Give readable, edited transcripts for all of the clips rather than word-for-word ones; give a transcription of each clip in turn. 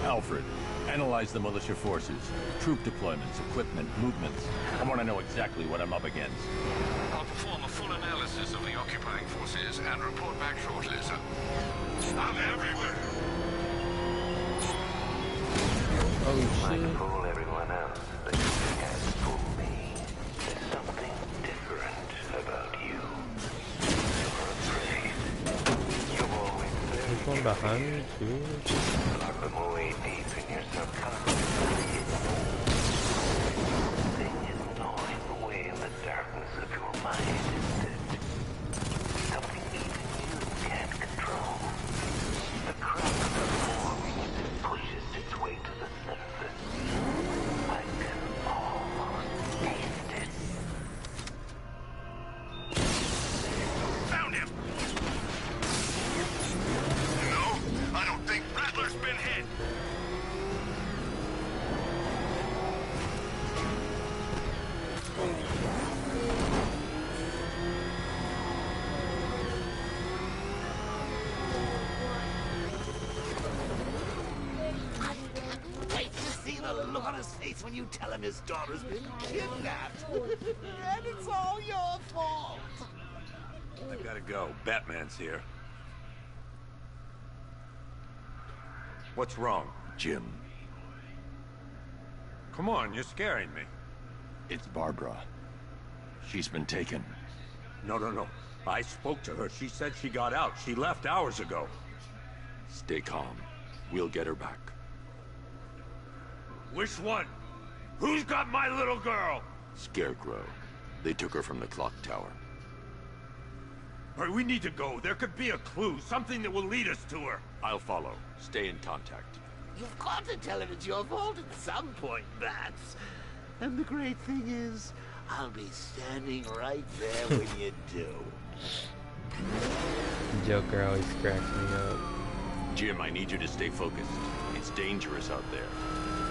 Alfred, analyze the militia forces, troop deployments, equipment, movements. I want to know exactly what I'm up against. I'll perform a full analysis of the occupying forces and report back shortly, sir. I'm everywhere. Oh shit. Might fool everyone else, but you can't fool me. There's something different about you. You're afraid. You're always very There's one behind me too. from way deep in your subconscious. Something is gnawing away in the darkness of your mind. Something even you can't control. The crack of the forming as it pushes its way to the surface. I can almost taste it. Found him! No, I don't think Rattler's been hit. Wait to see the look on his face when you tell him his daughter's been kidnapped. And it's all your fault. I've got to go. Batman's here. What's wrong, Jim? Come on, you're scaring me. It's Barbara. She's been taken. No. I spoke to her. She said she got out. She left hours ago. Stay calm. We'll get her back. Which one? Who's got my little girl? Scarecrow. They took her from the clock tower. All right, we need to go. There could be a clue, something that will lead us to her. I'll follow. Stay in contact. You've got to tell him it's your fault at some point, Bats. And the great thing is, I'll be standing right there when you do. Joker always cracks me up. Jim, I need you to stay focused. It's dangerous out there.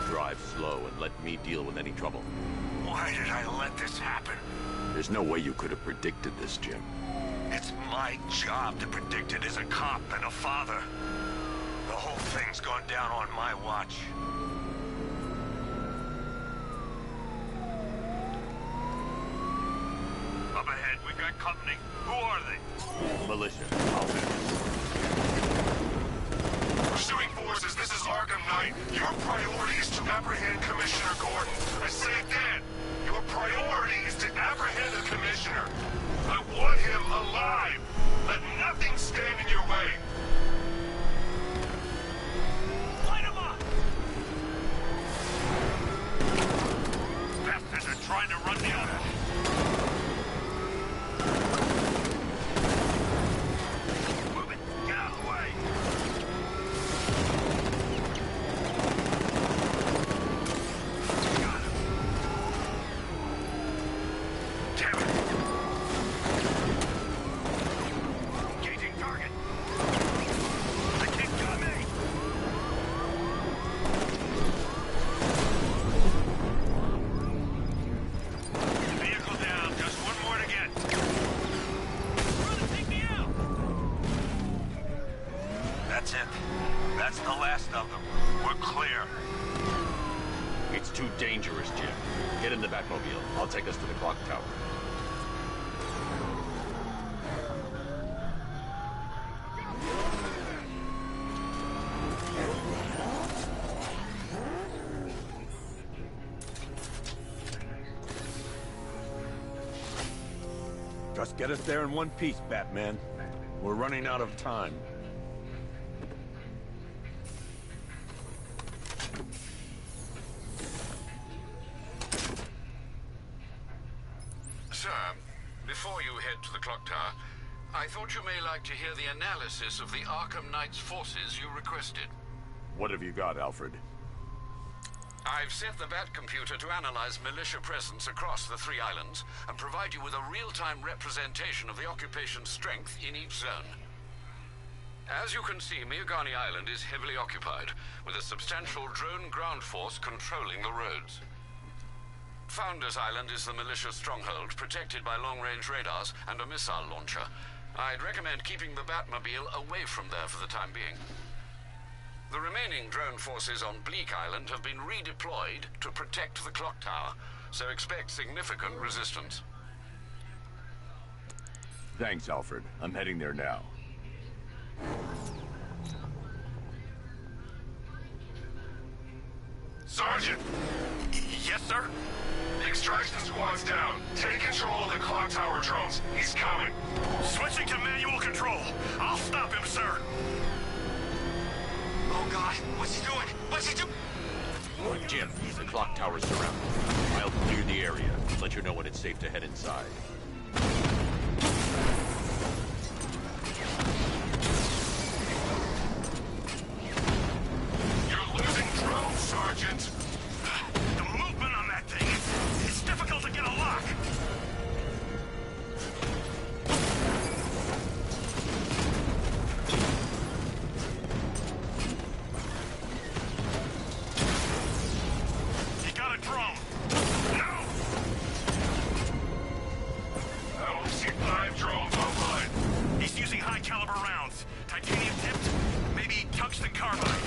Drive slow and let me deal with any trouble. Why did I let this happen? There's no way you could have predicted this, Jim. It's my job to predict it as a cop and a father. The whole thing's gone down on my watch. Up ahead, we've got company. Who are they? Militia. I'll manage. Pursuing forces, this is Arkham Knight. Your priority is to apprehend Commissioner Gordon. I say again, your priority is to apprehend the Commissioner. I want him alive. Let nothing stand in your way. Light him up! Bastards are trying to run me over. Move it! Get out of the way! Got him. Damn it! Engaging target. The kid got me. Vehicle down. Just one more to get. Brother, take me out. That's it. That's the last of them. We're clear. It's too dangerous, Jim. Get in the Batmobile. I'll take us to the clock tower. Just get us there in one piece, Batman. We're running out of time. Sir, before you head to the clock tower, I thought you may like to hear the analysis of the Arkham Knight's forces you requested. What have you got, Alfred? I've set the Bat computer to analyze militia presence across the 3 islands and provide you with a real-time representation of the occupation's strength in each zone. As you can see, Miagani Island is heavily occupied, with a substantial drone ground force controlling the roads. Founders Island is the militia stronghold, protected by long-range radars and a missile launcher. I'd recommend keeping the Batmobile away from there for the time being. The remaining drone forces on Bleak Island have been redeployed to protect the clock tower, so expect significant resistance. Thanks, Alfred. I'm heading there now. Sergeant! Yes, sir? The extraction squad's down. Take control of the clock tower drones. He's coming. Switching to manual control. I'll stop him, sir. Oh God, what's he doing? What's he doing? Jim, the clock tower's surrounded. I'll clear the area. Let you know when it's safe to head inside. You're losing drones, Sergeant. The movement on that thing, it's difficult to get a lock. You got a drone. No! I only see 5 drones online. He's using high-caliber rounds. Titanium tipped, maybe tungsten carbide.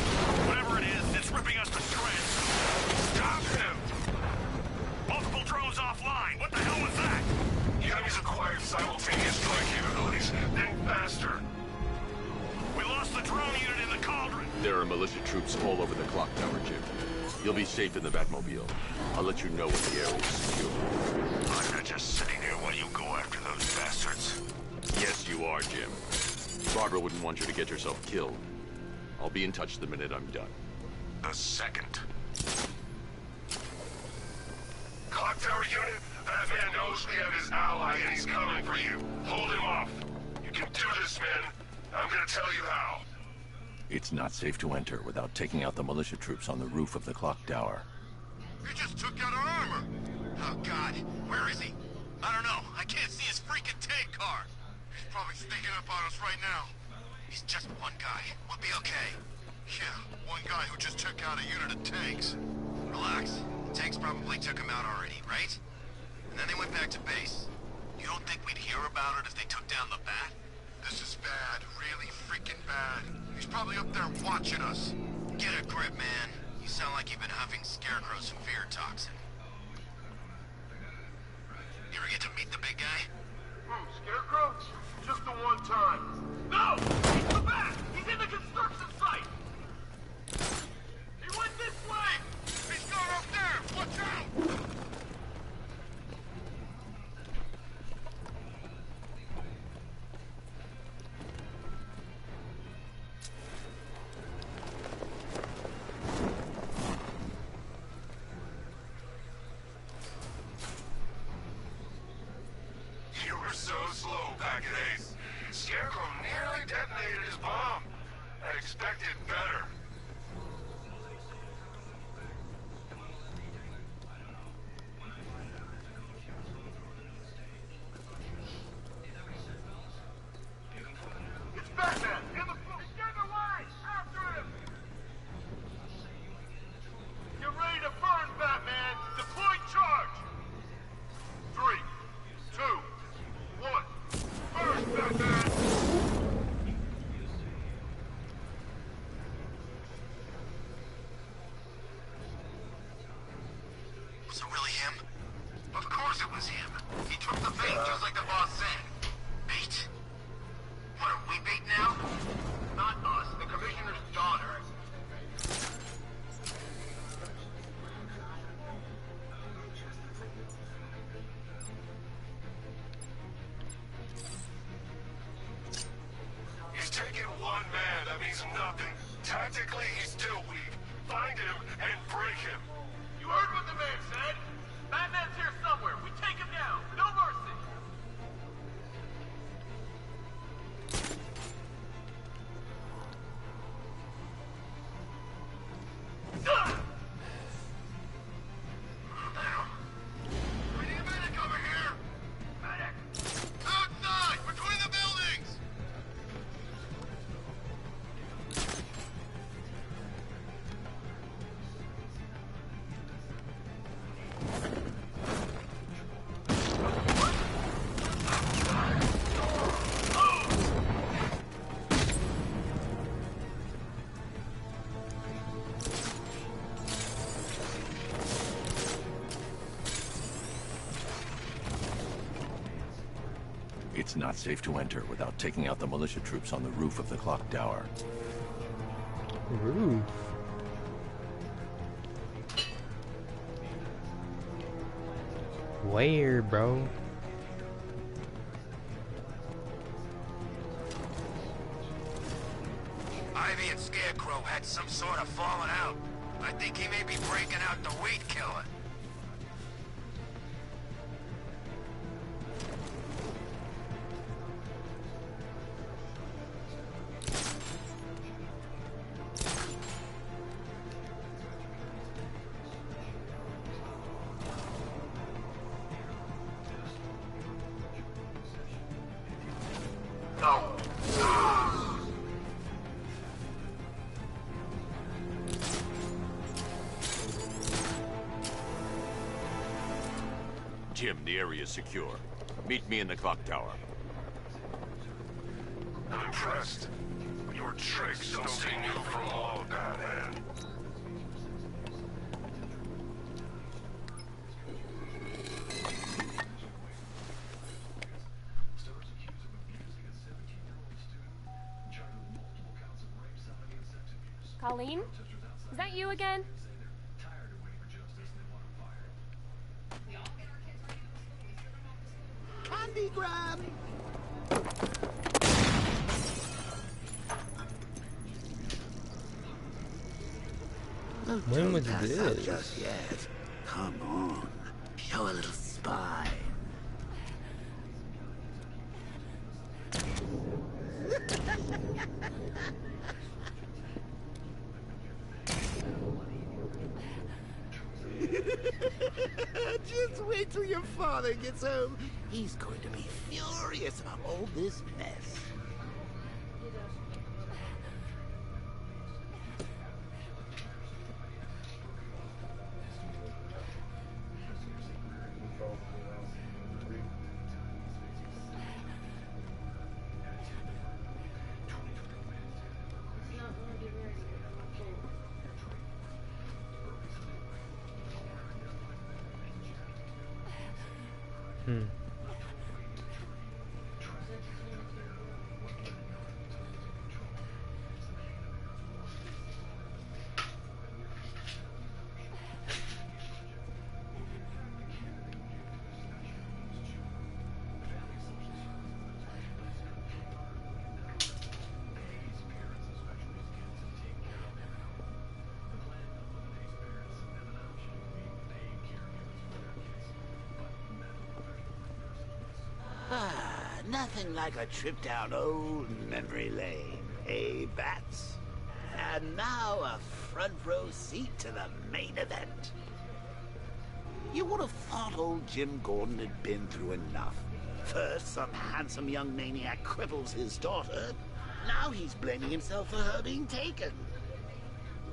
Whatever it is, it's ripping us to shreds. Stop him! Multiple drones offline. What the hell was that? The enemy's acquired simultaneous strike capabilities. Then faster. We lost the drone unit in the cauldron. There are militia troops all over the clock tower, Jim. You'll be safe in the Batmobile. I'll let you know when the area is secure. I'm not just sitting here while you go after those bastards. Yes, you are, Jim. Barbara wouldn't want you to get yourself killed. I'll be in touch the minute I'm done. The second. Clock tower unit, that man knows we have his ally and he's coming for you. Hold him off. You can do this, men. I'm gonna tell you how. It's not safe to enter without taking out the militia troops on the roof of the clock tower. You just took out our armor. Oh, God. Where is he? I don't know. I can't see his freaking tank car. He's probably sneaking up on us right now. He's just one guy. We'll be okay. Yeah, one guy who just took out a unit of tanks. Relax. The tanks probably took him out already, right? And then they went back to base. You don't think we'd hear about it if they took down the Bat? This is bad. Really freaking bad. He's probably up there watching us. Get a grip, man. You sound like you've been huffing Scarecrow's fear toxin. You ever get to meet the big guy? Scarecrow? Just the one time. No! He's the Bat! He's in the construction site! He went this way! He's going up there! Watch out! You were so slow, Packet Ace. Scarecrow nearly detonated his bomb. I expected better. It's Batman! In the book! Get away! After him! Get ready to burn, Batman! Deploy charge! 3, 2, 1. Burn, Batman! Was it really him? Of course it was him. He took the bait just like the boss said. Bait? What, are we bait now? Not us, the Commissioner's daughter. He's taken one man, that means nothing. Tactically, he's still weak. Find him and break him. You heard what the man said? Batman's here somewhere. We take him down. No mercy. We need a medic over here! Medic! Outside, between the buildings! It's not safe to enter without taking out the militia troops on the roof of the clock tower. Roof. Where, bro? Ivy and Scarecrow had some sort of falling out. I think he may be breaking out the weed killer. Jim, the area is secure. Meet me in the clock tower. I'm impressed. Your tricks don't seem you from all bad hand. Colleen? Is that you again? Candy grab! When was Don't pass out this? just yet. Come on. Show a little spine. Just wait till your father gets home. He's going to be furious about all this mess. Nothing like a trip down old memory lane, eh, Bats? And now a front row seat to the main event. You would have thought old Jim Gordon had been through enough. First, some handsome young maniac cripples his daughter. Now he's blaming himself for her being taken.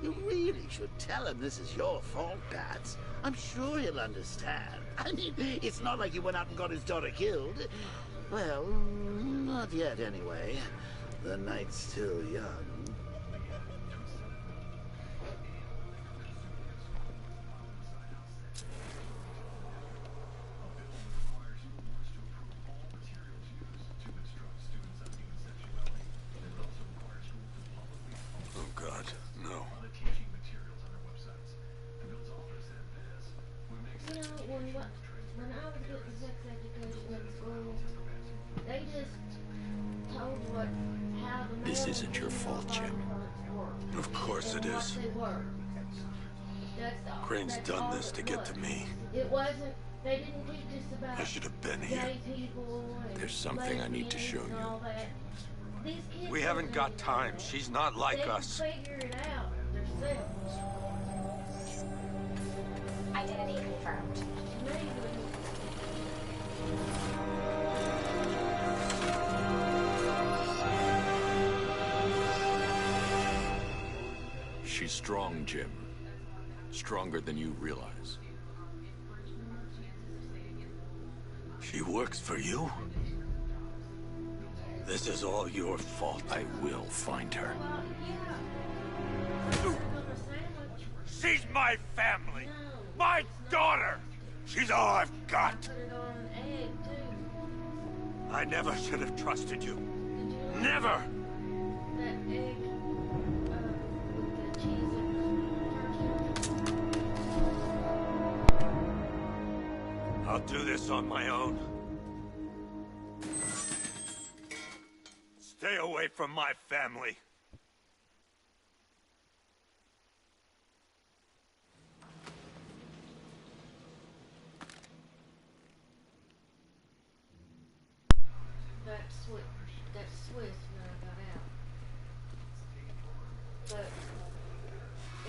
You really should tell him this is your fault, Bats. I'm sure he'll understand. I mean, it's not like you went out and got his daughter killed. Well, not yet anyway. The night's still young. Oh God, no. You know, when I was getting sex education in school, they just told how the This isn't your fault, Jim. Of course it is. Crane's done this to get to me. It wasn't. They didn't teach us about. I should have been here. gay people and There's something I need to show lesbians and you. all that. These kids We haven't got time. She's not like they us. can figure it out themselves. Identity confirmed. Maybe. She's strong, Jim. Stronger than you realize. She works for you? This is all your fault. I will find her. She's my family! My daughter! She's all I've got! Put it on an egg too. I never should have trusted you. Did you like Never! that egg with the cheese and turkey? I'll do this on my own. Stay away from my family. That Swiss when I got out. But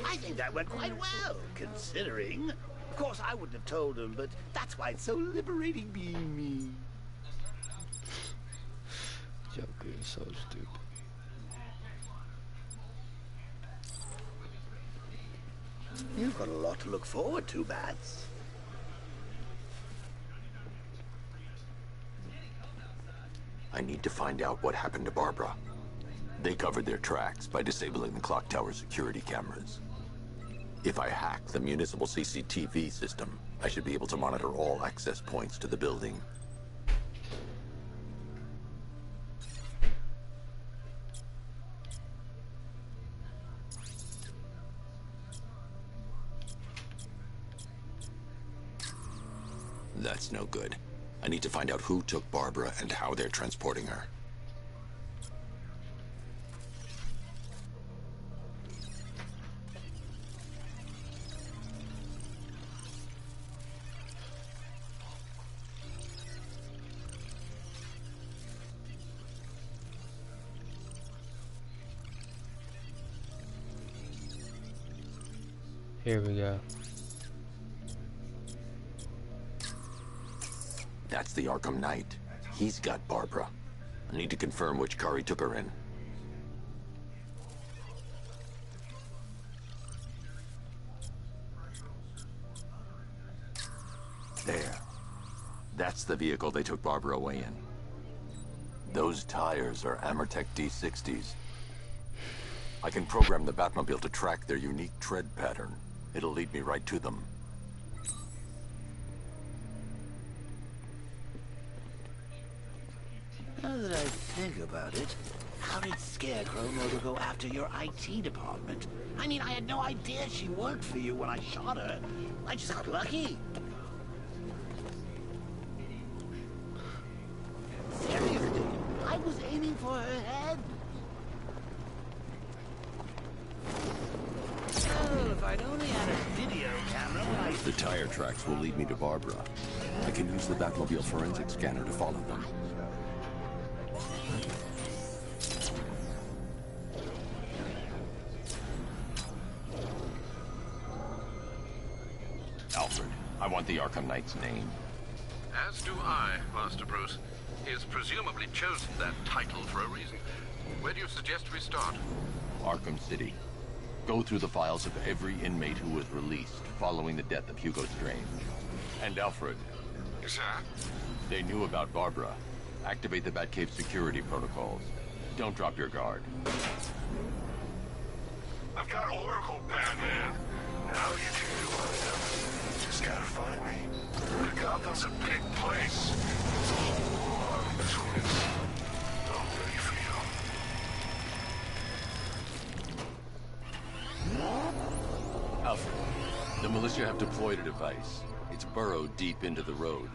I think that went quite well, considering. Of course, I wouldn't have told him, but that's why it's so liberating being me. Joker is so stupid. You've got a lot to look forward to, Bats. I need to find out what happened to Barbara. They covered their tracks by disabling the clock tower security cameras. If I hack the municipal CCTV system, I should be able to monitor all access points to the building. That's no good. I need to find out who took Barbara and how they're transporting her. Here we go. That's the Arkham Knight. He's got Barbara. I need to confirm which car he took her in. There. That's the vehicle they took Barbara away in. Those tires are Amertech D60s. I can program the Batmobile to track their unique tread pattern. It'll lead me right to them. Now that I think about it, how did Scarecrow know to go after your IT department? I mean, I had no idea she worked for you when I shot her. I just got lucky. Seriously, I was aiming for her head. Well, if I'd only had a video camera when I... The tire tracks will lead me to Barbara. I can use the Batmobile forensic scanner to follow them. Alfred, I want the Arkham Knight's name. As do I, Master Bruce. He has presumably chosen that title for a reason. Where do you suggest we start? Arkham City. Go through the files of every inmate who was released following the death of Hugo Strange. And Alfred. Sir? They knew about Barbara. Activate the Batcave security protocols. Don't drop your guard. I've got Oracle, Batman. Now you can do whatever. Just gotta find me. Gotham's a big place. There's a whole army between us. I'm ready for you. Alfred, the militia have deployed a device. It's burrowed deep into the road.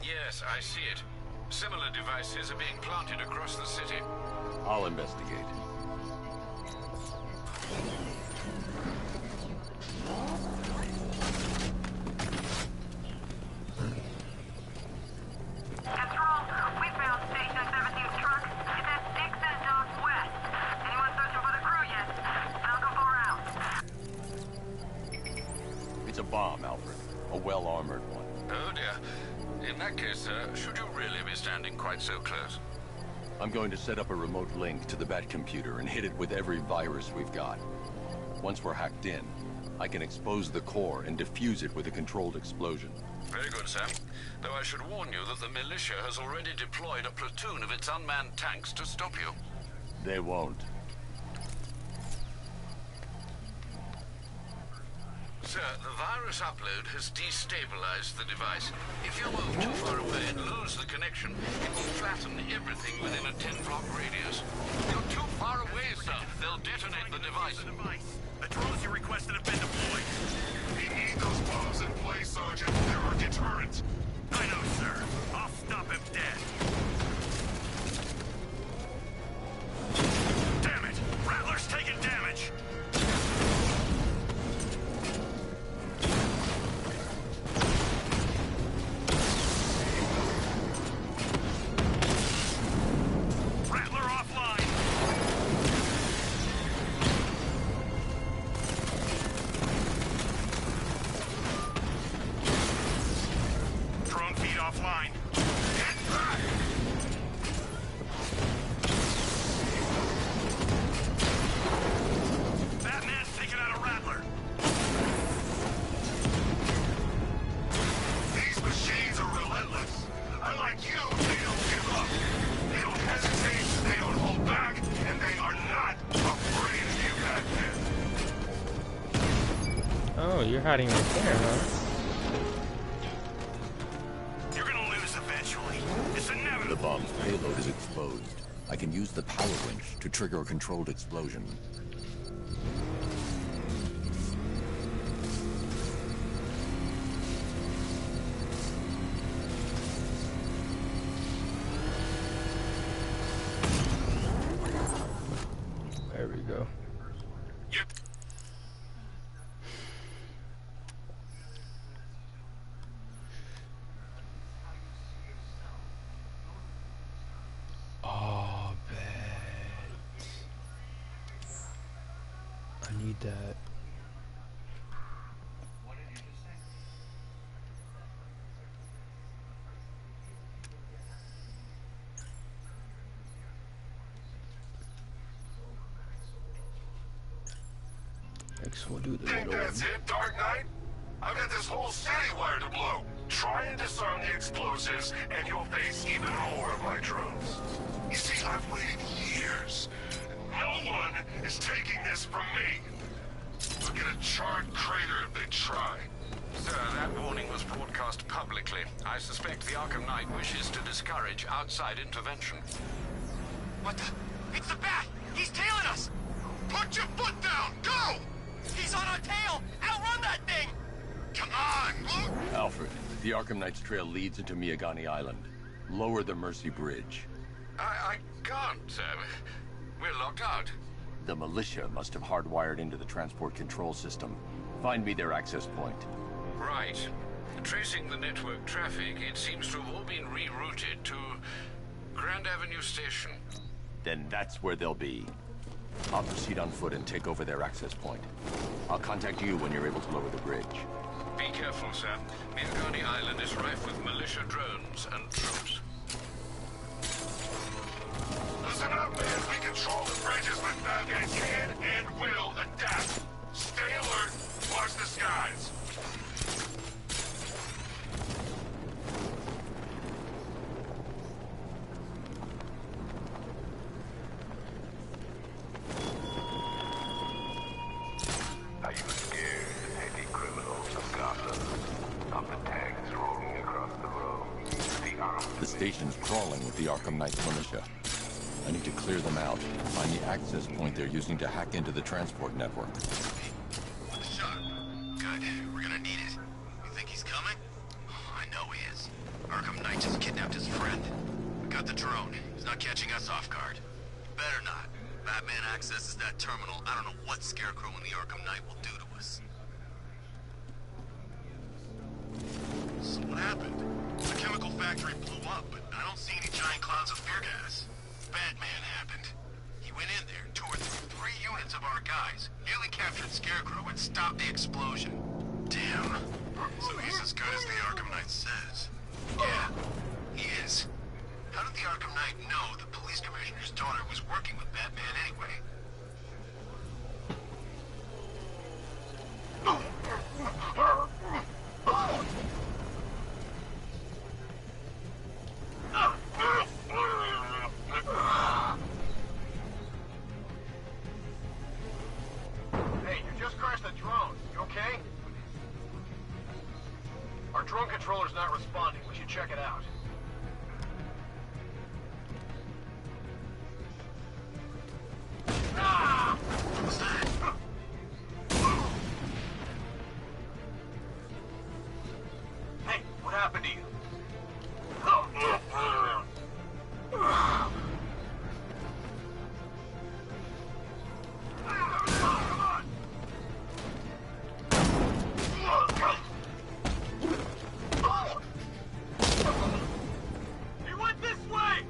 Yes, I see it. Similar devices are being planted across the city. I'll investigate. Control, we found Station 17's truck. It's at Dixon Dock West. Anyone searching for the crew yet? Falcon 4 out. It's a bomb, Alfred. A well-armored one. Oh dear. In that case, should you really be standing quite so close? I'm going to set up a remote link to the Batcomputer and hit it with every virus we've got. Once we're hacked in, I can expose the core and defuse it with a controlled explosion. Very good, Sam. Though I should warn you that the militia has already deployed a platoon of its unmanned tanks to stop you. They won't. Sir, the virus upload has destabilized the device. If you move too far away and lose the connection, it will flatten everything within a 10-block radius. You're too far away, sir. They'll detonate the device. The drones you requested have been deployed. We need those bombs in place, Sergeant. They're our deterrent. I know, sir. I'll stop him dead. Damn it! Rattler's taking damage! Rattler offline! Drone feed offline. Get back! Batman's taking out a Rattler. These machines are relentless. Unlike you, they don't give up. They don't hesitate, they don't hold back, and they are not afraid of you, Batman. Oh, you're hiding right there, huh? You're gonna lose eventually. It's The inevitable. bomb's payload is exposed. I can use the power winch to trigger a controlled explosion. There we go. Oh, bet. I need that. Next, we'll do the Think little that's one. it, Dark Knight? I've got this whole city wired to blow. Try and disarm the explosives, and you'll face even more of my drones. You see, I've waited years. No one is taking this from me. Look at a charred crater if they try. Sir, that warning was broadcast publicly. I suspect the Arkham Knight wishes to discourage outside intervention. What the? It's the Bat! He's tailing us! Put your foot down! Go! He's on our tail! Outrun that thing! Come on, look! Alfred, the Arkham Knight's trail leads into Miagani Island. Lower the Mercy Bridge. I can't, sir. We're locked out. The militia must have hardwired into the transport control system. Find me their access point. Right. Tracing the network traffic, it seems to have all been rerouted to Grand Avenue Station. Then that's where they'll be. I'll proceed on foot and take over their access point. I'll contact you when you're able to lower the bridge. Be careful, sir. Miagani Island is rife with militia drones and troops. Listen up, man. We control the bridges, but Batman can and will adapt. Stay alert. Watch the skies. Are you scared, petty criminals of Gotham? Of the tanks rolling across the road? The armed The station's crawling with the Arkham Knight's militia. I need to clear them out. Find the access point they're using to hack into the transport network. Shot. Good. We're gonna need it. You think he's coming? I know he is. Arkham Knight just kidnapped his friend. We got the drone. He's not catching us off guard. Better not. Batman accesses that terminal. I don't know what Scarecrow and the Arkham Knight will do to us. So what happened? The chemical factory blew up, but I don't see any giant clouds of fear gas. Batman happened. He went in there, tore through 3 units of our guys, nearly captured Scarecrow, and stopped the explosion. Damn. So he's as good as the Arkham Knight says. Yeah, he is. How did the Arkham Knight know the police commissioner's daughter was working with Batman anyway? Hey, you just crashed the drone. You okay? Our drone controller's not responding. We should check it out. Ah! What was that? Hey, what happened to you? He went this way!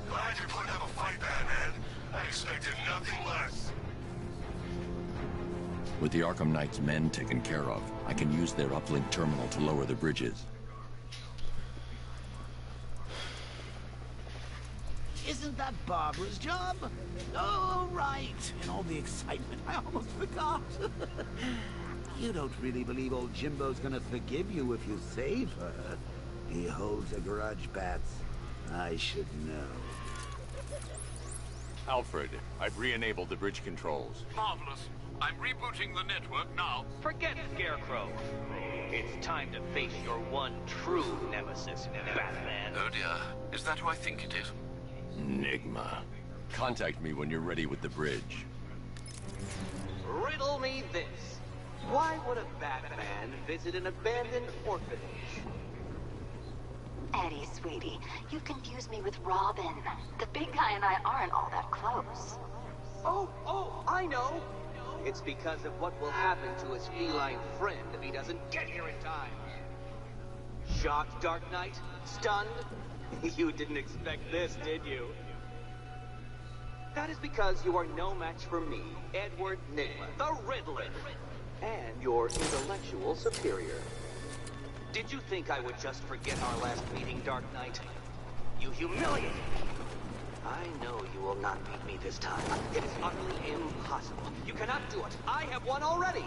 Glad you're putting up a fight, Batman. I expected nothing less. With the Arkham Knight's men taken care of, I can use their uplink terminal to lower the bridges. Isn't that Barbara's job? Oh, right. In all the excitement, I almost forgot. You don't really believe old Jimbo's gonna forgive you if you save her. He holds a grudge, Bats. I should know. Alfred, I've re-enabled the bridge controls. Marvelous. I'm rebooting the network now. Forget Scarecrow. It's time to face your one true nemesis, Batman. Oh dear. Is that who I think it is? Enigma. Contact me when you're ready with the bridge. Riddle me this. Why would a Batman visit an abandoned orphanage? Eddie, sweetie, you confused me with Robin. The big guy and I aren't all that close. Oh, I know. It's because of what will happen to his feline friend if he doesn't get here in time. Shocked, Dark Knight? Stunned? You didn't expect this, did you? That is because you are no match for me, Edward Nigma, the Riddler, and your intellectual superior. Did you think I would just forget our last meeting, Dark Knight? You humiliated me. I know you will not beat me this time. It is utterly impossible. You cannot do it. I have won already.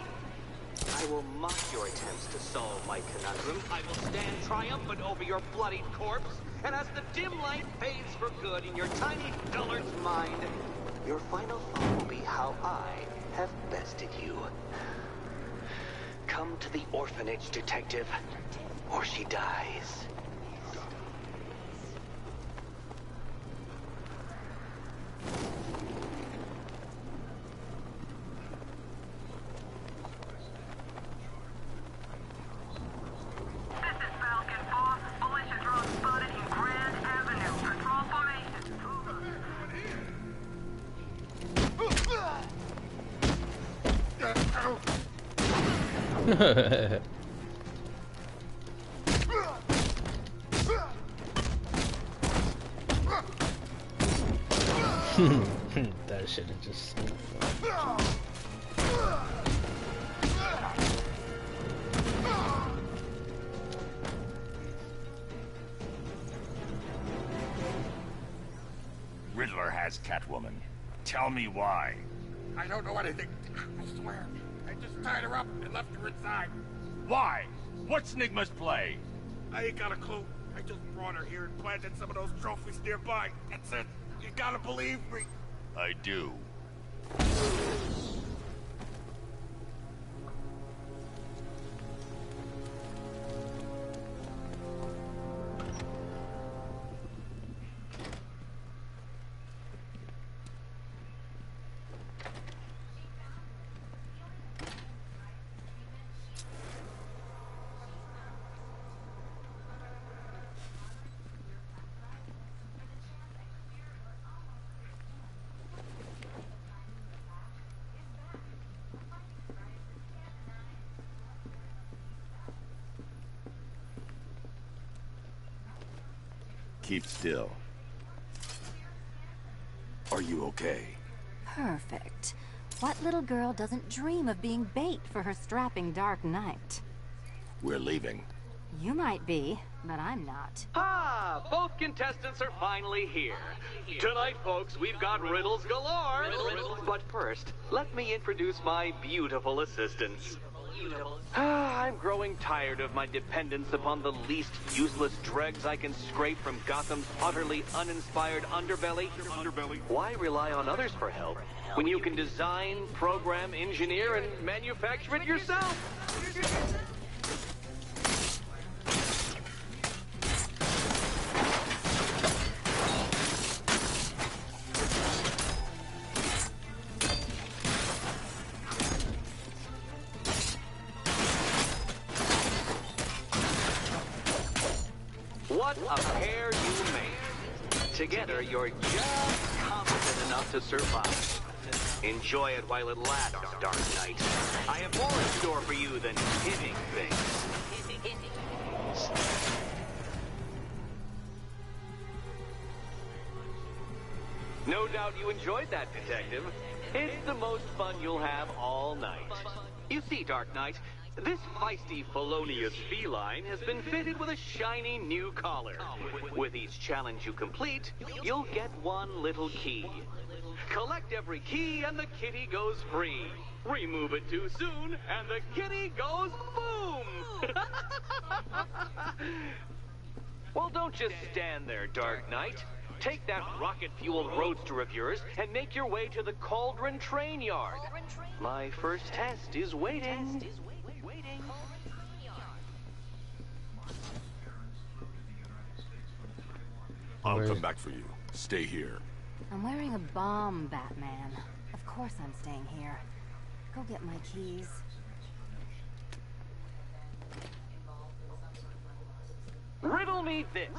I will mock your attempts to solve my conundrum. I will stand triumphant over your bloodied corpse. And as the dim light fades for good in your tiny dullard's mind, your final thought will be how I have bested you. Come to the orphanage, detective, or she dies. That should have just. Riddler has Catwoman. Tell me why. I don't know anything. I swear. I just tied her up and left her inside. Why? What's Nigma's play? I ain't got a clue. I just brought her here and planted some of those trophies nearby. That's it. You gotta believe me. I do. Keep still. Are you okay? Perfect. What little girl doesn't dream of being bait for her strapping Dark Knight? We're leaving. You might be, but I'm not. Ah, both contestants are finally here. Tonight, folks, we've got riddles galore. But first, let me introduce my beautiful assistants. I'm growing tired of my dependence upon the least useless dregs I can scrape from Gotham's utterly uninspired underbelly. Why rely on others for help when you can design, program, engineer, and manufacture it yourself? What a pair you made. Together, you're just competent enough to survive. Enjoy it while it lasts, Dark Knight. I have more in store for you than hitting things. No doubt you enjoyed that, Detective. It's the most fun you'll have all night. You see, Dark Knight, this feisty, felonious feline has been fitted with a shiny new collar. With each challenge you complete, you'll get one little key. Collect every key and the kitty goes free. Remove it too soon and the kitty goes boom! Well, don't just stand there, Dark Knight. Take that rocket-fueled roadster of yours and make your way to the Cauldron Train Yard. My first test is waiting. I'll come back for you. Stay here. I'm wearing a bomb, Batman. Of course I'm staying here. Go get my keys. Riddle me this.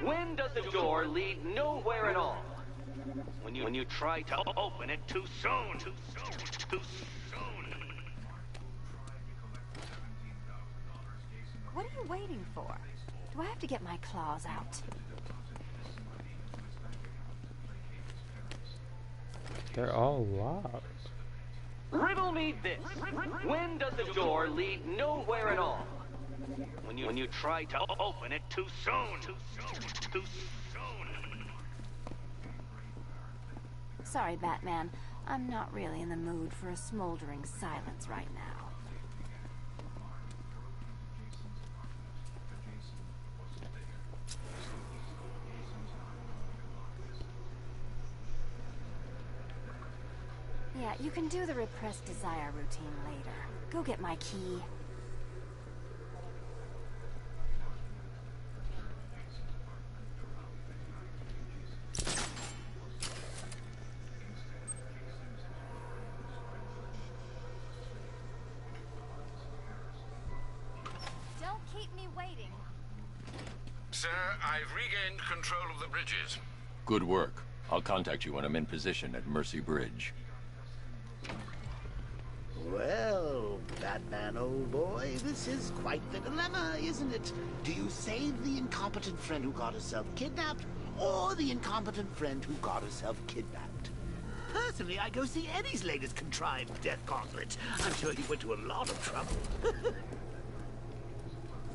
When does the door lead nowhere at all? When you try to open it too soon. Too soon. What are you waiting for? Do I have to get my claws out? They're all locked. Riddle me this. When does the door lead nowhere at all? When you try to open it too soon. Too soon. Sorry, Batman. I'm not really in the mood for a smoldering silence right now. Yeah, you can do the repressed desire routine later. Go get my key. Don't keep me waiting. Sir, I've regained control of the bridges. Good work. I'll contact you when I'm in position at Mercy Bridge. Well, Batman, old boy, this is quite the dilemma, isn't it? Do you save the incompetent friend who got herself kidnapped, or the incompetent friend who got herself kidnapped? Personally, I go see Eddie's latest contrived death gauntlet. I'm sure he went to a lot of trouble.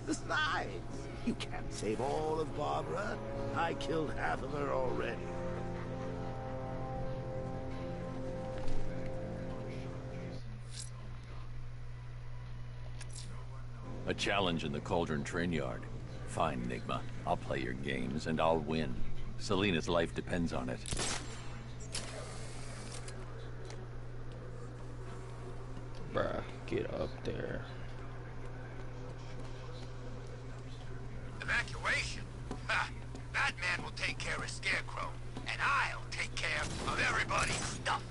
Besides, you can't save all of Barbara. I killed half of her already. A challenge in the Cauldron Train Yard. Fine, Enigma. I'll play your games, and I'll win. Selina's life depends on it. Bruh, get up there. Evacuation? Ha! Batman will take care of Scarecrow, and I'll take care of everybody's stuff.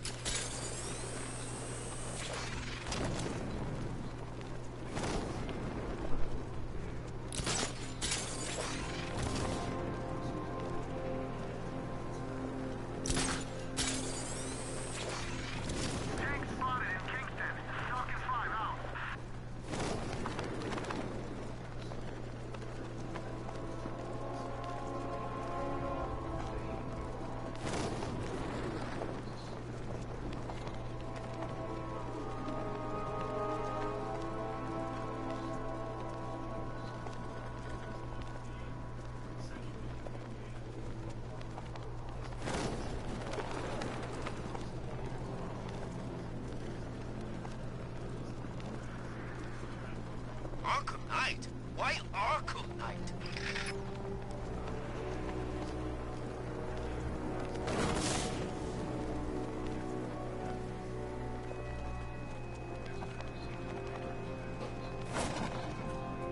Arkham Knight? Why Arkham Knight?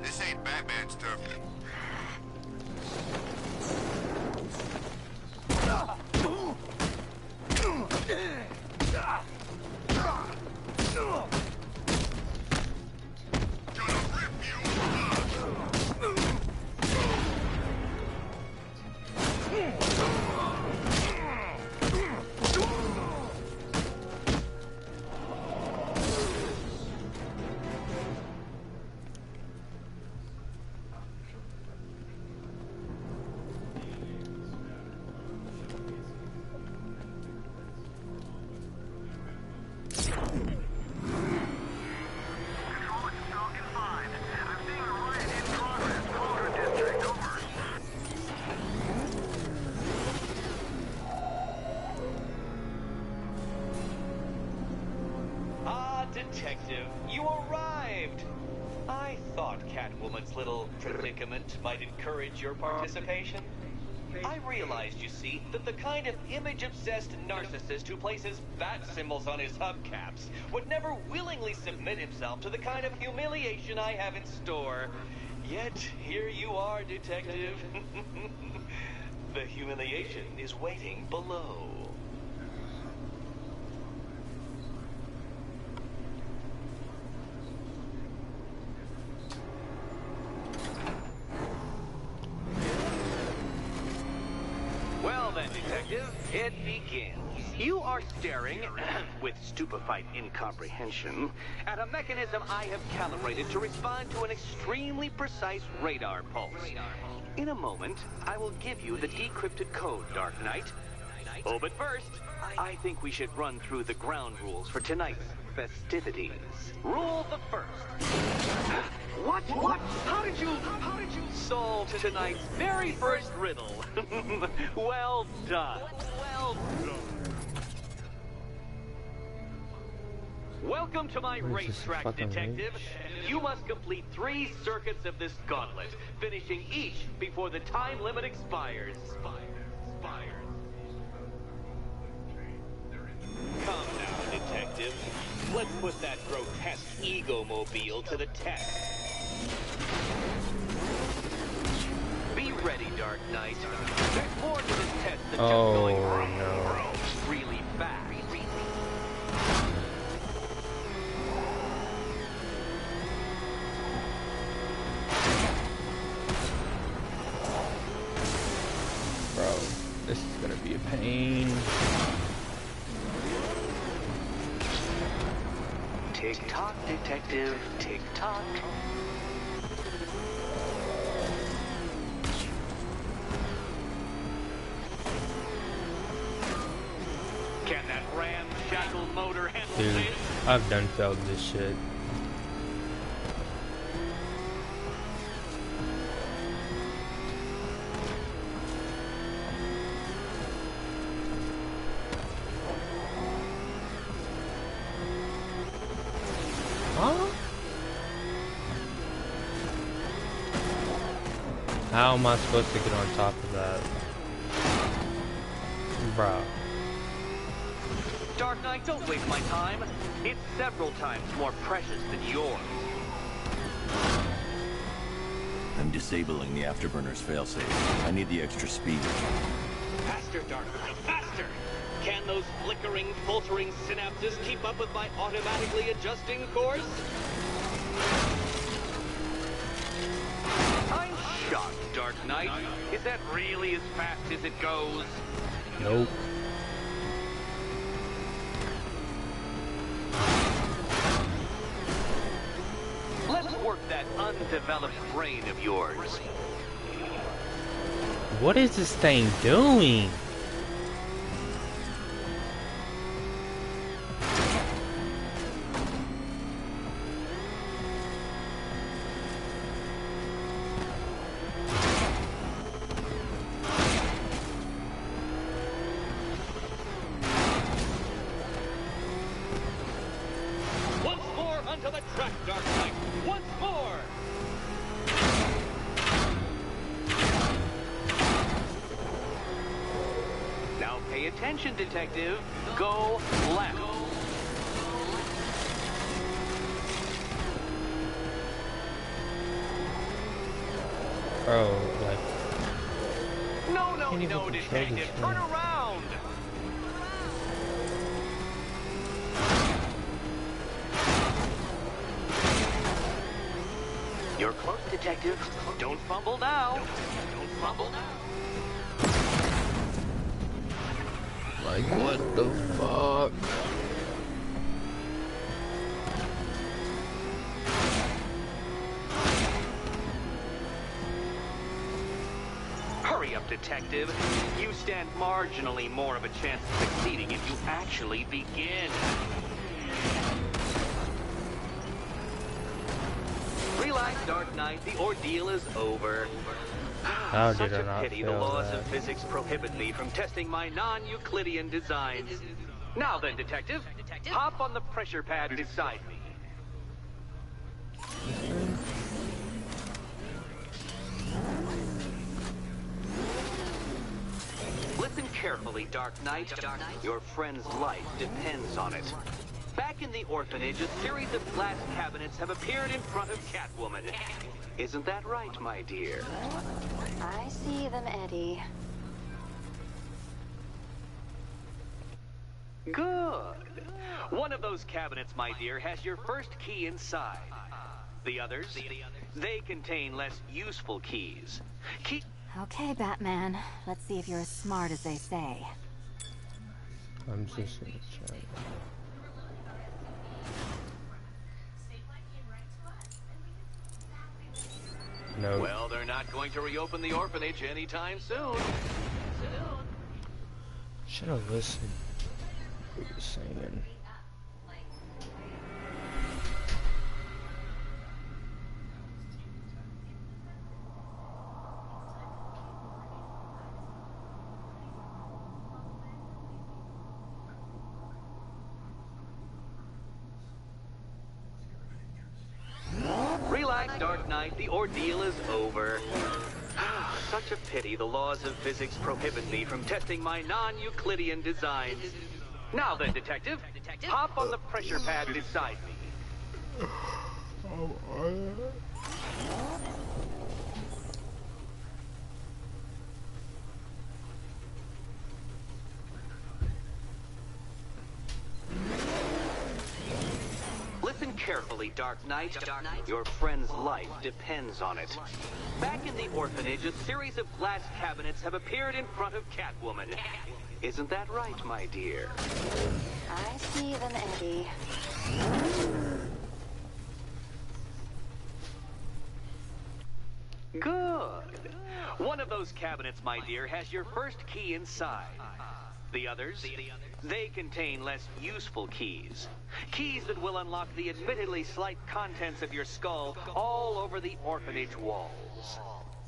This ain't Batman stuff. Detective, you arrived! I thought Catwoman's little predicament might encourage your participation. I realized, you see, that the kind of image-obsessed narcissist who places bat symbols on his hubcaps would never willingly submit himself to the kind of humiliation I have in store. Yet, here you are, Detective. The humiliation is waiting below. Detective, it begins. You are staring, with stupefied incomprehension, at a mechanism I have calibrated to respond to an extremely precise radar pulse. In a moment, I will give you the decrypted code, Dark Knight. Oh, but first, I think we should run through the ground rules for tonight's festivities. Rule the first. What? How did you solve tonight's very first riddle? Well done. Welcome to my racetrack, Detective. You must complete 3 circuits of this gauntlet, finishing each before the time limit expires. Come now, Detective. Let's put that grotesque ego-mobile to the test. Be ready, Dark Knight. There's more to this test than just going really fast. Bro, this is gonna be a pain. Tick-tock, Detective, tick-tock. Can that ramshackle motor handle Dude, this? I've done failed this shit. How am I supposed to get on top of that? Bruh. Dark Knight, don't waste my time. It's several times more precious than yours. I'm disabling the afterburner's failsafe. I need the extra speed. Faster, Dark Knight, faster! Can those flickering, filtering synapses keep up with my automatically adjusting course? I'm shocked, Dark Knight. Is that really as fast as it goes? Nope. Let's work that undeveloped brain of yours. What is this thing doing? Once more onto the track, Dark Knight. Once more. Pay attention, detective. Go left. Bro, like... No, detective. Turn around. You're close, detective. Don't fumble now. Don't fumble now. Like, what the fuck? Hurry up, detective. You stand marginally more of a chance of succeeding if you actually begin. Relax, Dark Knight. The ordeal is over. How Such did I a not pity the fail laws that? of physics prohibit me from testing my non-Euclidean designs. Now then, detective, hop on the pressure pad beside me. Listen carefully, Dark Knight. Your friend's life depends on it. Back in the orphanage, a series of glass cabinets have appeared in front of Catwoman. Isn't that right, my dear? I see them, Eddie. Good. One of those cabinets, my dear, has your first key inside. The others, they contain less useful keys. Okay, Batman. Let's see if you're as smart as they say. I'm just gonna try. No. Well, they're not going to reopen the orphanage anytime soon. Should have listened to what he was saying. Relax, Dark Knight. The ordeal is over. Such a pity the laws of physics prohibit me from testing my non-Euclidean designs. Now then, detective, hop on the pressure pad beside me. Listen carefully, Dark Knight. Your friend's life depends on it. Back in the orphanage, a series of glass cabinets have appeared in front of Catwoman. Isn't that right, my dear? I see them, Eddie. Good. One of those cabinets, my dear, has your first key inside. The others, they contain less useful keys. Keys that will unlock the admittedly slight contents of your skull all over the orphanage walls.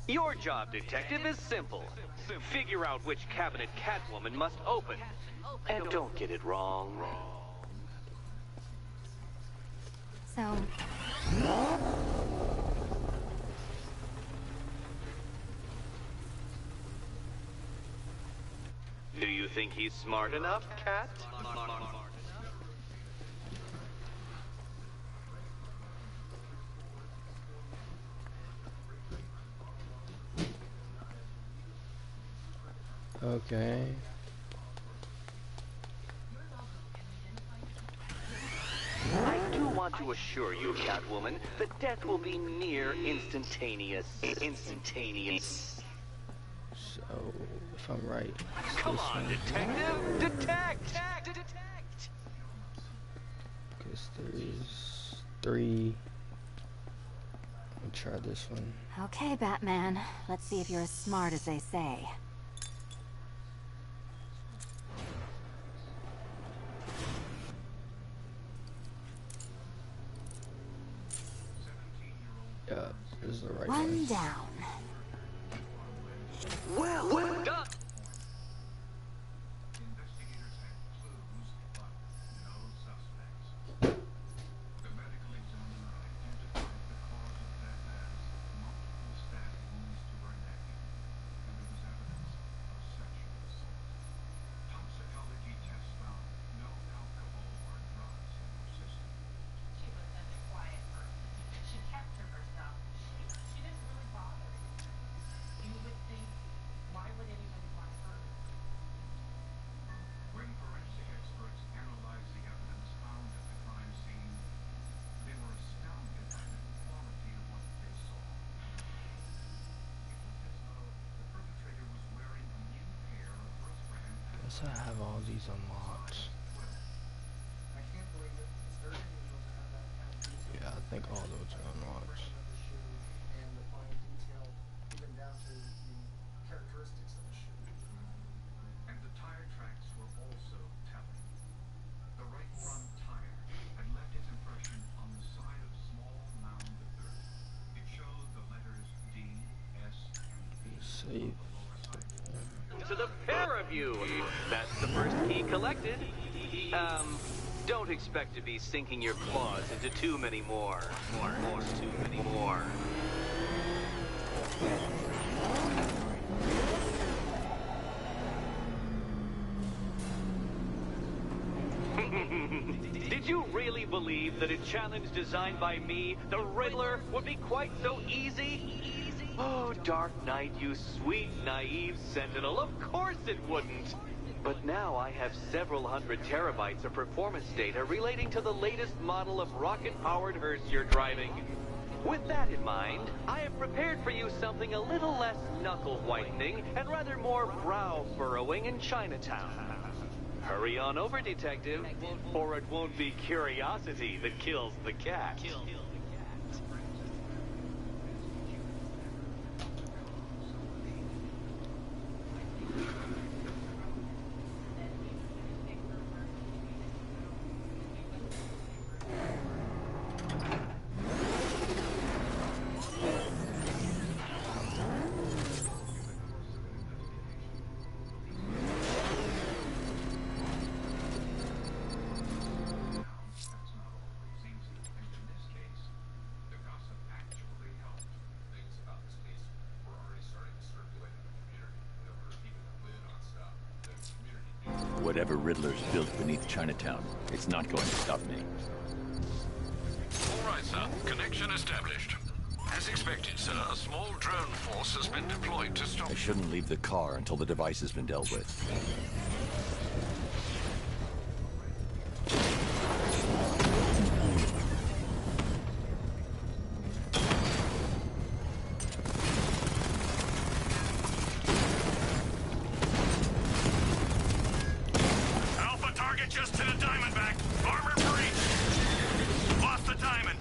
Your job, detective, is simple. Figure out which cabinet Catwoman must open. And don't get it wrong. So... Do you think he's smart enough, Cat? Okay. I do want to assure you, Catwoman, that death will be near instantaneous. So, if I'm right, Come on, detective! Detect! because there's 3. Let me try this one. Okay, Batman. Let's see if you're as smart as they say. Yeah, this is the right One one. down. Well done! Unless I have all these unlocked. Yeah, I think all those are unlocked. Save. To the pair of you. That's the first key collected. Don't expect to be sinking your claws into too many more. Too many more. Did you really believe that a challenge designed by me, the Riddler, would be quite so easy? Oh, Dark Knight, you sweet, naive sentinel, of course it wouldn't! But now I have several hundred terabytes of performance data relating to the latest model of rocket-powered hearse you're driving. With that in mind, I have prepared for you something a little less knuckle-whitening and rather more brow-furrowing in Chinatown. Hurry on over, detective, or it won't be curiosity that kills the cat. Whatever Riddler's built beneath Chinatown, it's not going to stop me. All right, sir. Connection established. As expected, sir, a small drone force has been deployed to stop... I shouldn't leave the car until the device has been dealt with. Just to the Diamondback. Armor breach. Lost the Diamond.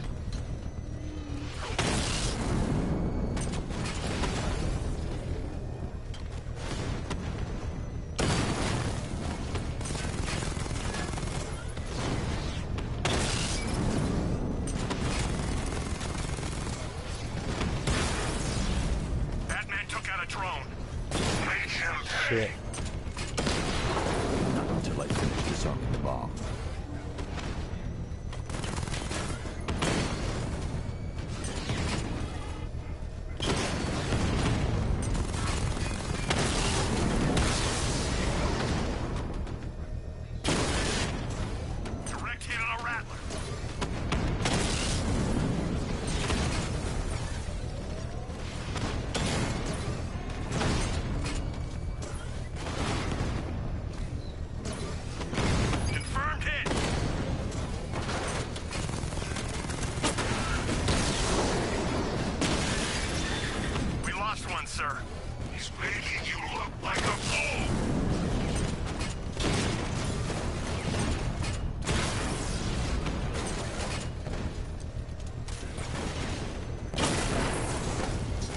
Batman took out a drone. Make him pay. Shit. Not until I finish disarming the bomb. Direct hit on a Rattler. Confirmed hit. We lost one, sir. He's making you look like a fool.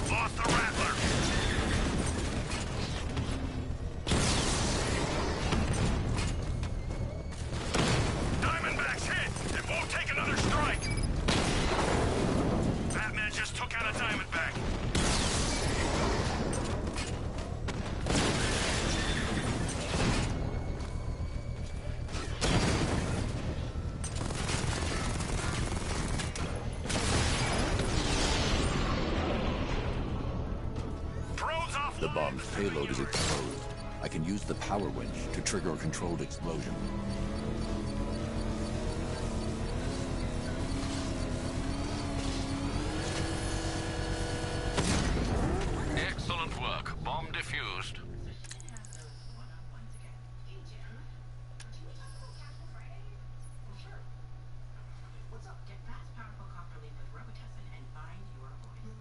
Lost the Rattler. Diamondback's hit. It won't take another strike. Batman just took out a Diamondback. Drone's off. The bomb's payload is exposed. I can use the power winch to trigger a controlled explosion. Excellent work. Bomb defused. What's up? Get fast, powerful cough relief with Robitussin and find your voice.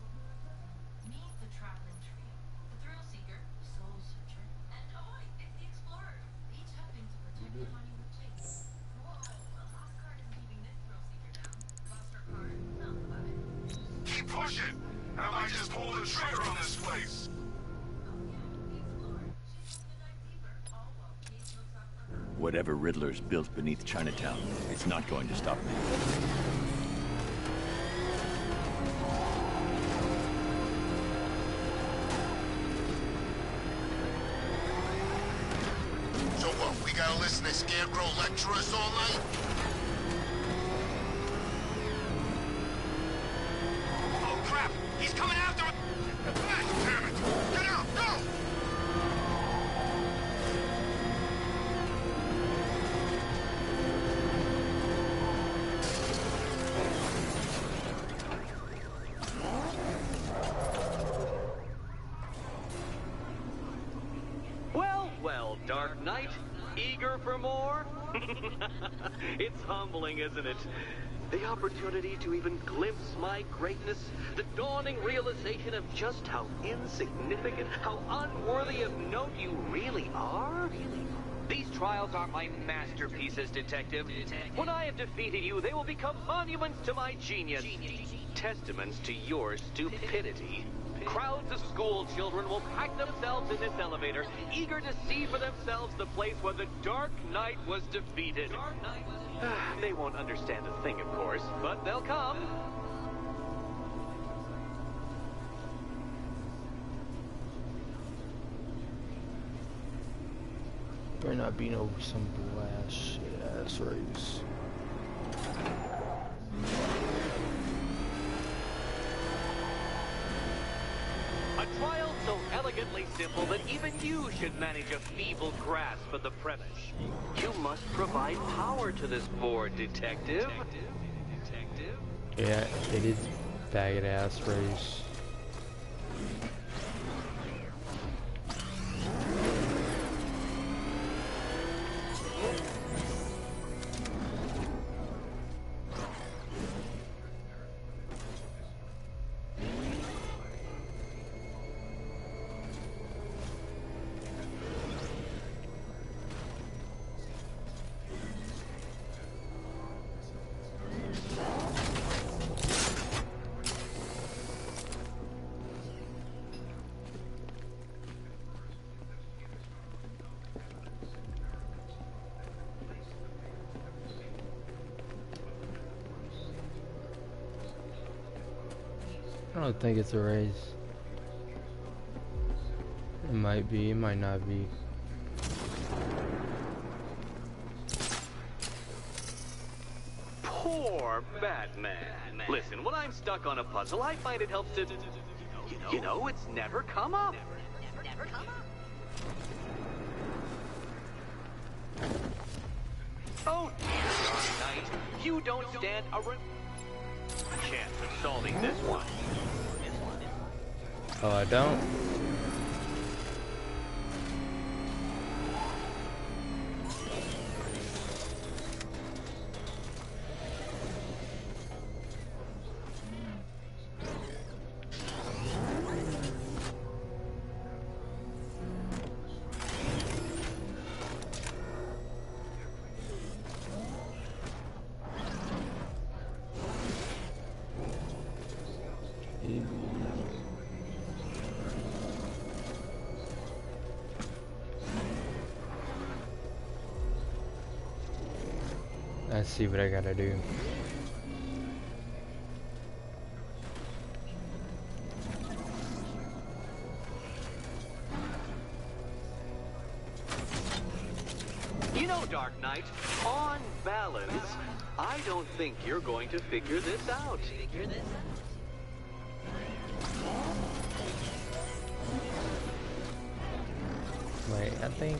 Meet the traveling trio. The thrill seeker, soul searcher, and oh boy, it's the explorer. push it, and I might just pull the trigger on this place. Whatever Riddler's built beneath Chinatown, it's not going to stop me. So what, we gotta listen to Scarecrow lecture us all night? Oh crap! He's coming after us! Damn it! Get out! Go! Well, Dark Knight, eager for more? It's humbling, isn't it? The opportunity to even glimpse my greatness, the dawning realization of just how insignificant, how unworthy of note you really are. These trials are my masterpieces, Detective. When I have defeated you, they will become monuments to my genius, testaments to your stupidity. Crowds of school children will pack themselves in this elevator, eager to see for themselves the place where the Dark Knight was defeated. They won't understand a thing, of course, but they'll come. Better not be no some blast shit ass race. A trial so elegantly simple that even you should manage a feeble grasp of the premise. You must provide power to this board, Detective. Yeah, it is faggot ass race. I don't think it's a race. It might be, it might not be. Poor Batman. Listen, when I'm stuck on a puzzle, I find it helps to... You know, it's never come up. Never come up. Oh, dear Dark Knight, you don't stand a chance of solving this one. Oh, I don't? Let's see what I gotta do. You know, Dark Knight, on balance, I don't think you're going to figure this out. Wait, I think...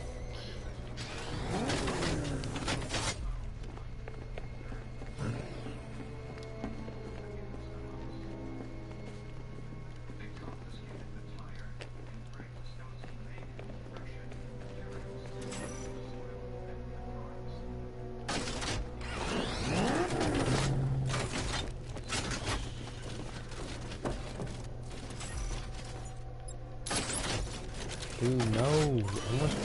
Dude, no. Almost.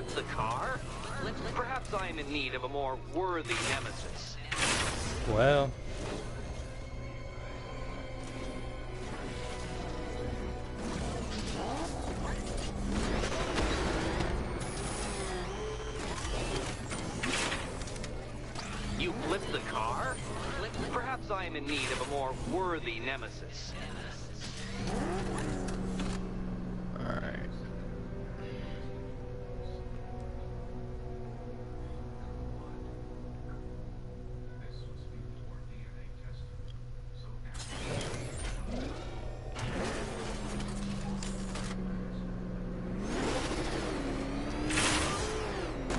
flip the car? Perhaps I am in need of a more worthy nemesis. Well. You flipped the car? Perhaps I am in need of a more worthy nemesis. Alright.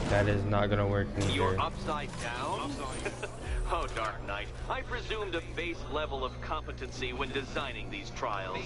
That is not gonna work either. You're upside down? Oh, Dark Knight, I presumed a base level of competency when designing these trials.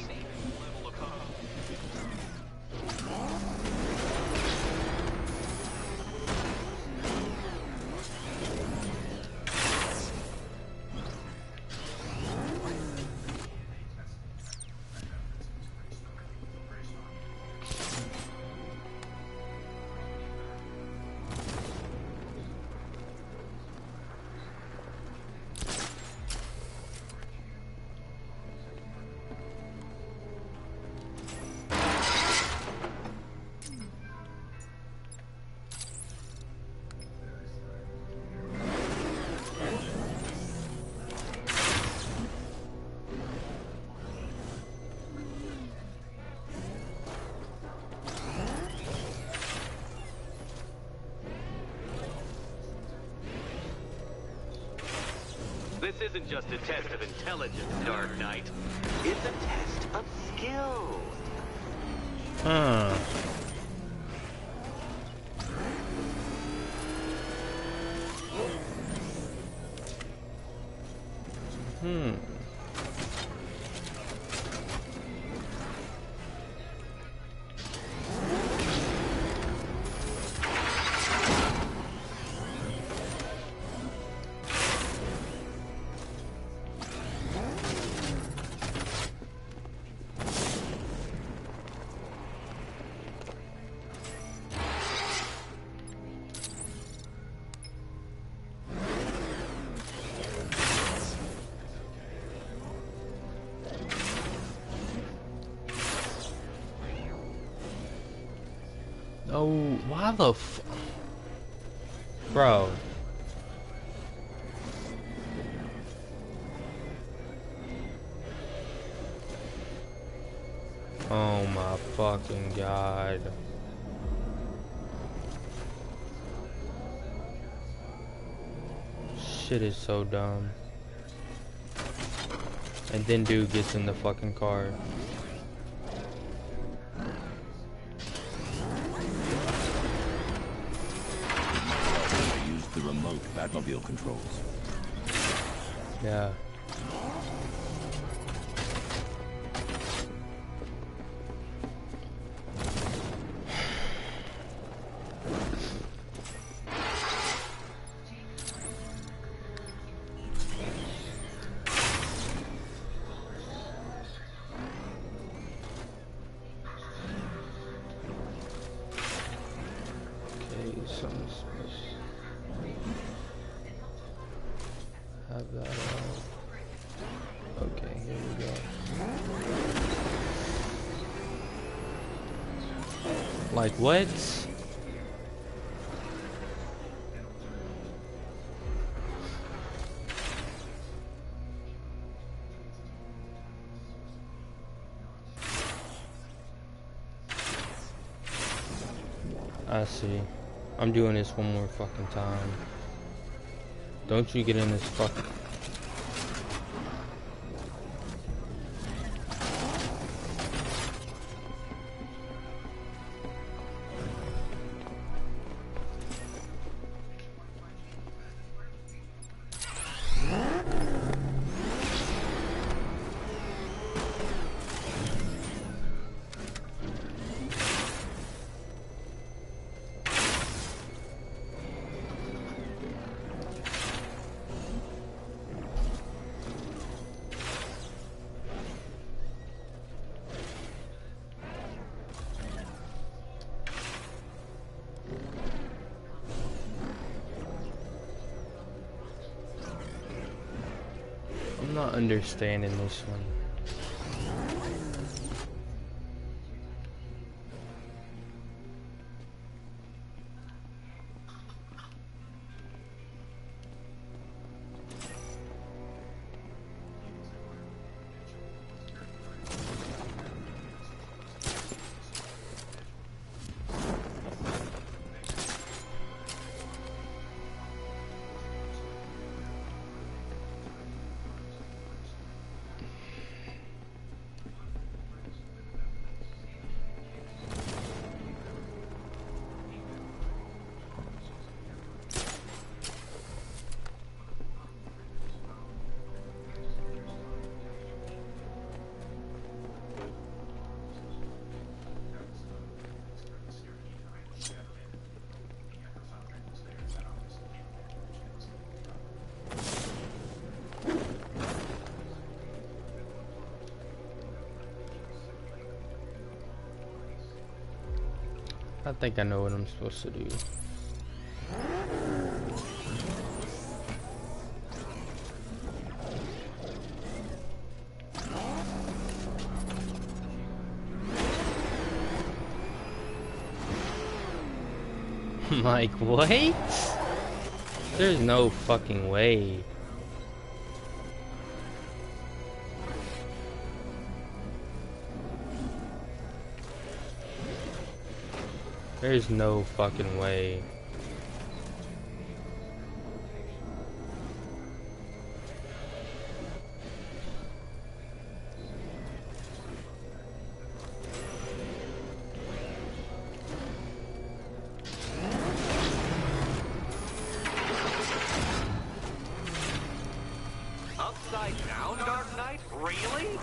This isn't just a test of intelligence, Dark Knight. It's a test of skill. Huh. Oh, why the bro. Oh my fucking god. Shit is so dumb. And then dude gets in the fucking car. The remote Batmobile controls. Yeah. Okay, something's have that okay, here we go. Like what? I see. I'm doing this one more fucking time. Don't you get in this fucking... not understanding this one. I think I know what I'm supposed to do. Like, what? There's no fucking way. There's no fucking way. Upside down, Dark Knight? Really?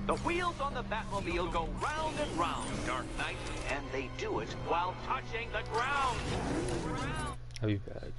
The wheels on the Batmobile go round and round, Dark Knight, and they do it while touching the ground. I'll be back.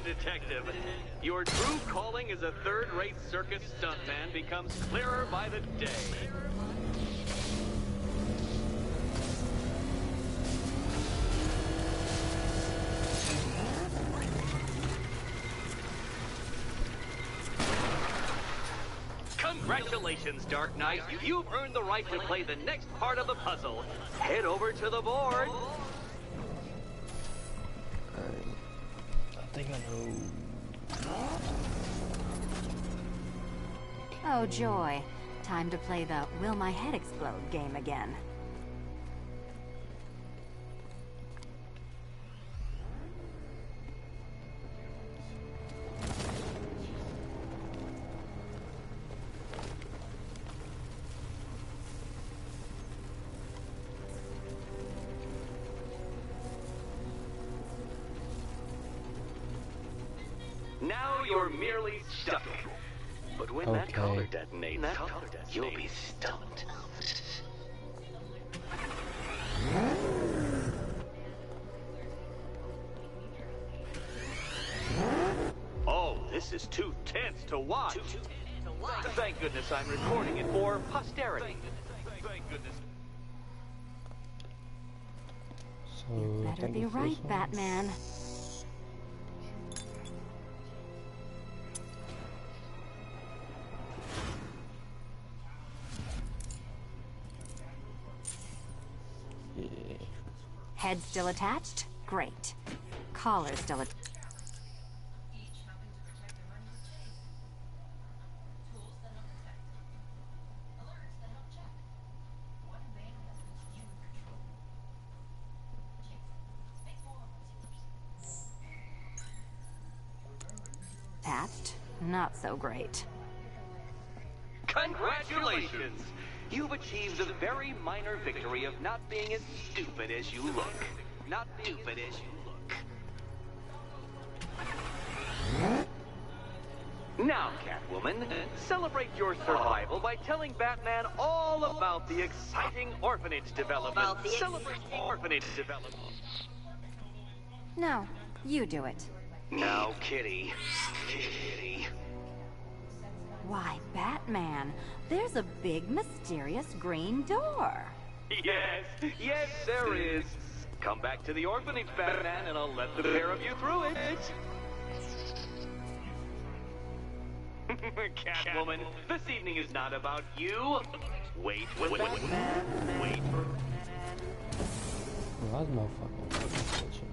detective. Your true calling as a third-rate circus stuntman becomes clearer by the day. Congratulations, Dark Knight. You've earned the right to play the next part of the puzzle. Head over to the board. I think I know. Oh, joy. Time to play the Will My Head Explode game again. Now you're merely stuck. But when that collar detonates, you'll be stumped. Oh, this is too tense to watch. Thank goodness I'm recording it for posterity. Thank goodness. So, Better be right, Batman. Head still attached? Great. Collar still attached. Attached? Not so great. Congratulations! You've achieved the very minor victory of not being as stupid as you look. Not stupid as you look. Now, Catwoman, celebrate your survival by telling Batman all about the exciting orphanage development. Celebrate the orphanage development. No, you do it. Now, Kitty. Kitty. Why, Batman, there's a big, mysterious green door. Yes, yes, there is. Come back to the orphanage, Batman, and I'll let the pair of you through it. Catwoman, this evening is not about you. Wait for Batman. Wait for Why's my fucking switching?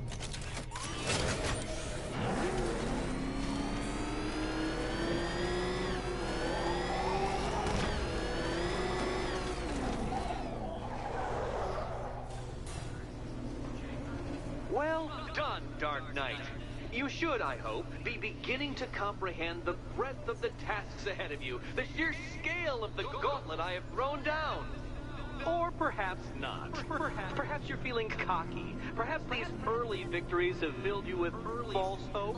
Well done, Dark Knight. You should, I hope, be beginning to comprehend the breadth of the tasks ahead of you, the sheer scale of the gauntlet I have thrown down. Or perhaps not. Perhaps you're feeling cocky. Perhaps these early victories have filled you with false hope.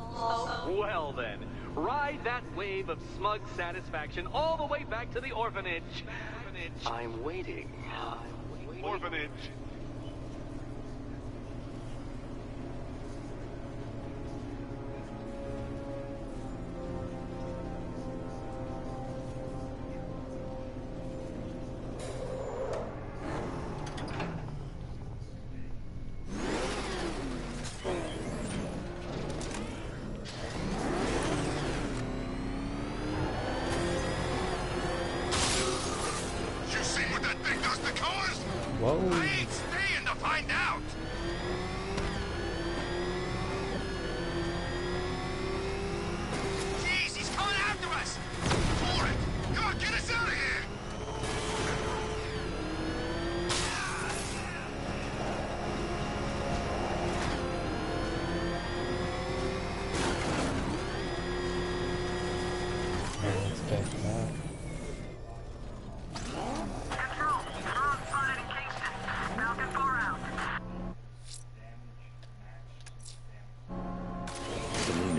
Well then, ride that wave of smug satisfaction all the way back to the orphanage. I'm waiting. Orphanage. Whoa. I ain't staying to find out! Jeez, he's coming after us! For it! Come on, get us out of here! Let's get that.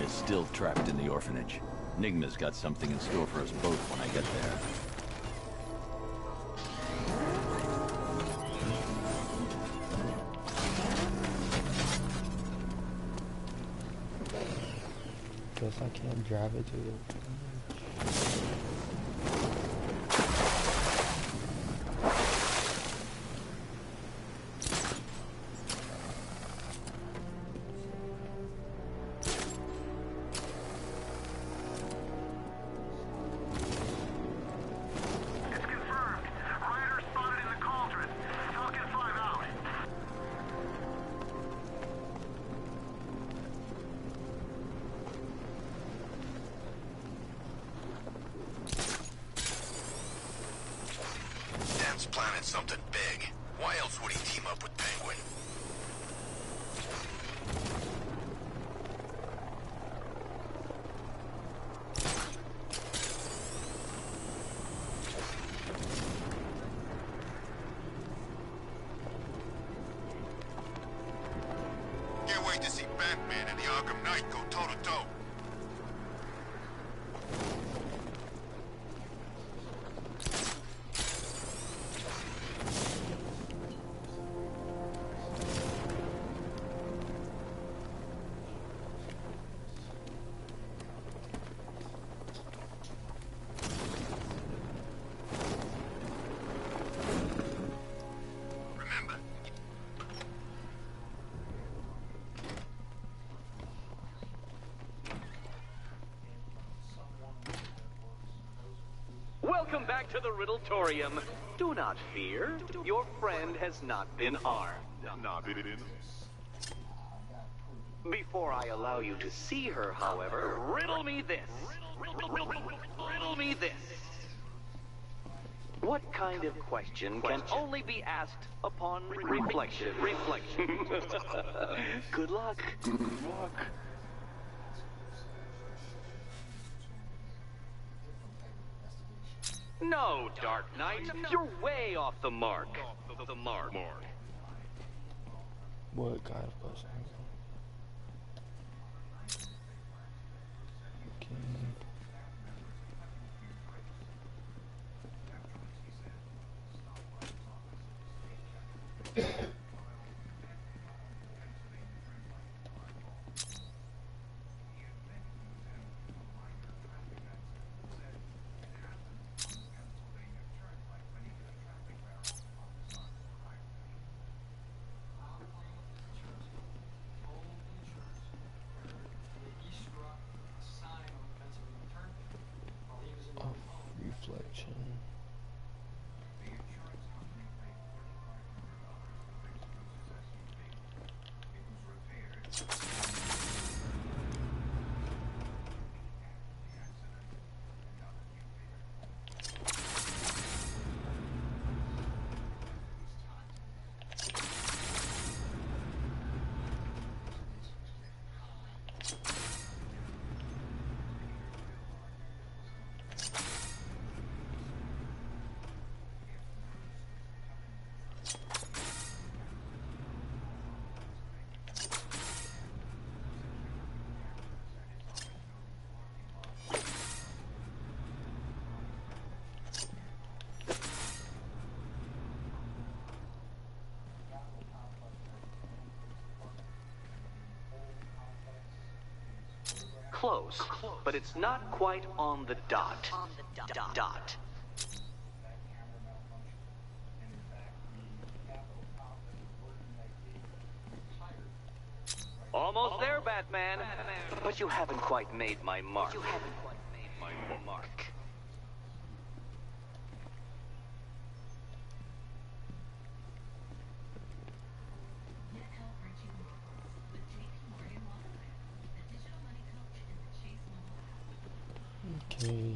Still trapped in the orphanage. Nigma's got something in store for us both when I get there. Guess I can't drive it to the... Planning something big. Why else would he team up with Penguin? Can't wait to see Batman and the Arkham Knight go toe-to-toe. Welcome back to the Riddletorium. Do not fear. Your friend has not been harmed. Before I allow you to see her, however, riddle me this. Riddle me this. What kind of question can only be asked upon reflection? Good luck. No, Dark Knight. You're way off the mark. What kind of question? Okay. Reflection. Close, but it's not quite on the dot. Almost there, Batman. But you haven't quite made my mark. Okay.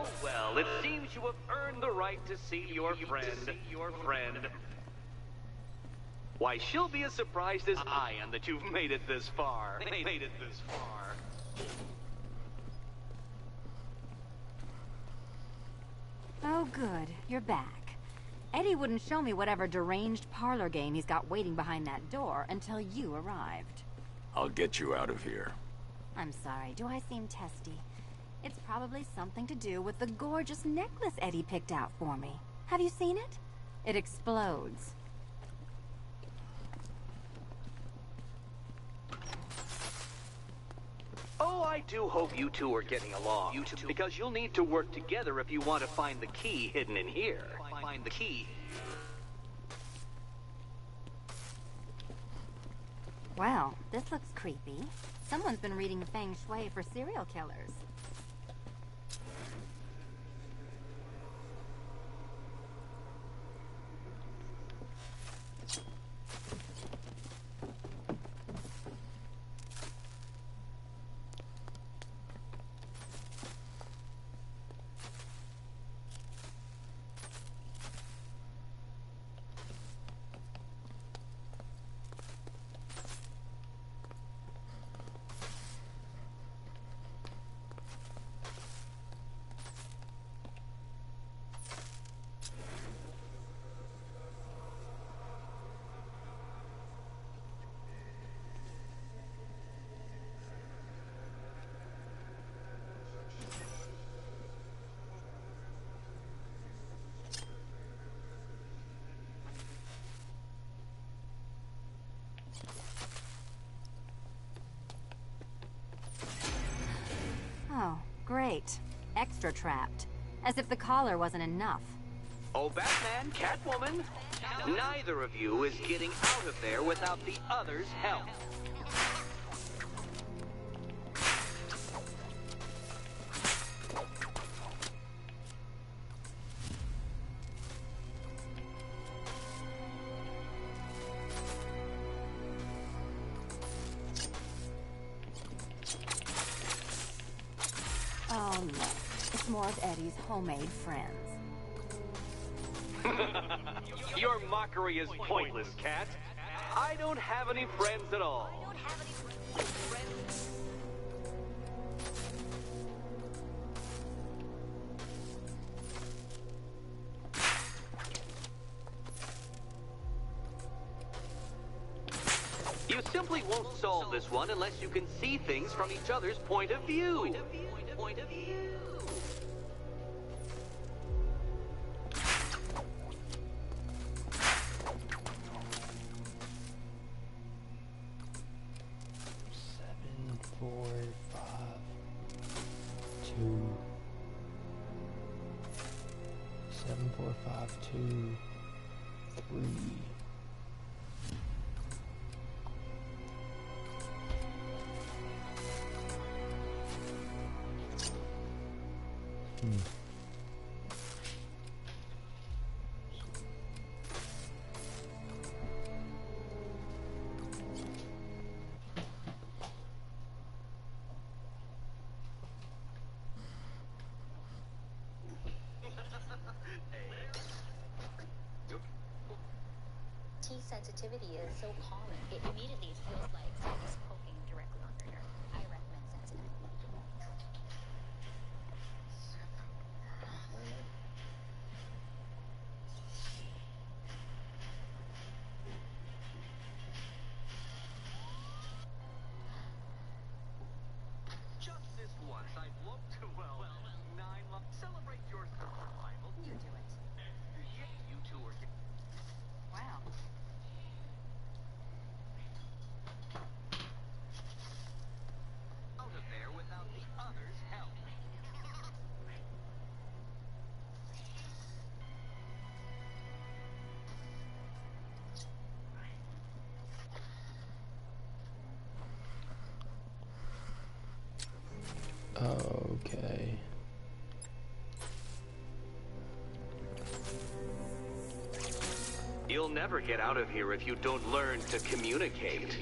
Well, well, it seems you have earned the right to see your friend. Why, she'll be as surprised as I am that you've made it this far. Oh, good. You're back. Eddie wouldn't show me whatever deranged parlor game he's got waiting behind that door until you arrived. I'll get you out of here. I'm sorry. Do I seem testy? It's probably something to do with the gorgeous necklace Eddie picked out for me. Have you seen it? It explodes. Oh, I do hope you two are getting along. Because you'll need to work together if you want to find the key hidden in here. Find the key. Well, this looks creepy. Someone's been reading Feng Shui for serial killers. Oh, great. Extra trapped. As if the collar wasn't enough. Oh, Batman, Catwoman, neither of you is getting out of there without the other's help. Oh, no. It's more of Eddie's homemade friends. Your mockery is pointless, Cat. I don't have any friends at all. You simply won't solve this one unless you can see things from each other's point of view. Point of view. Seven, four, five, two, three. Sensitivity is so calming. It immediately feels like somebody's poking directly under here. I recommend sensitive. Just this once, I've looked to, well, 9 months. Celebrate your survival. You do it. Yeah, you two are... Wow. Out of there without the other's help. Okay. You'll never get out of here if you don't learn to communicate.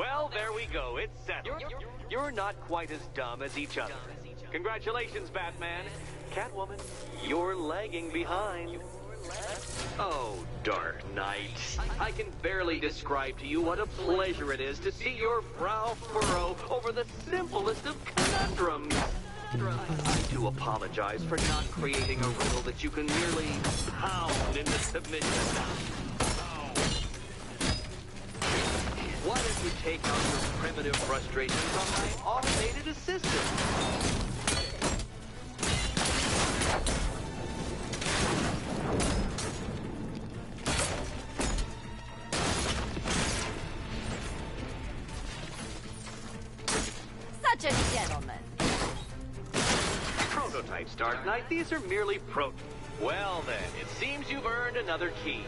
Well, there we go. It's settled. You're not quite as dumb as each other. Congratulations, Batman. Catwoman, you're lagging behind. Oh, Dark Knight. I can barely describe to you what a pleasure it is to see your brow furrow over the simplest of conundrums. I do apologize for not creating a riddle that you can merely pound into submission. Why don't you take out your primitive frustrations on my automated assistant? Such a gentleman. Prototypes, Dark Knight. These are merely Well then, it seems you've earned another key.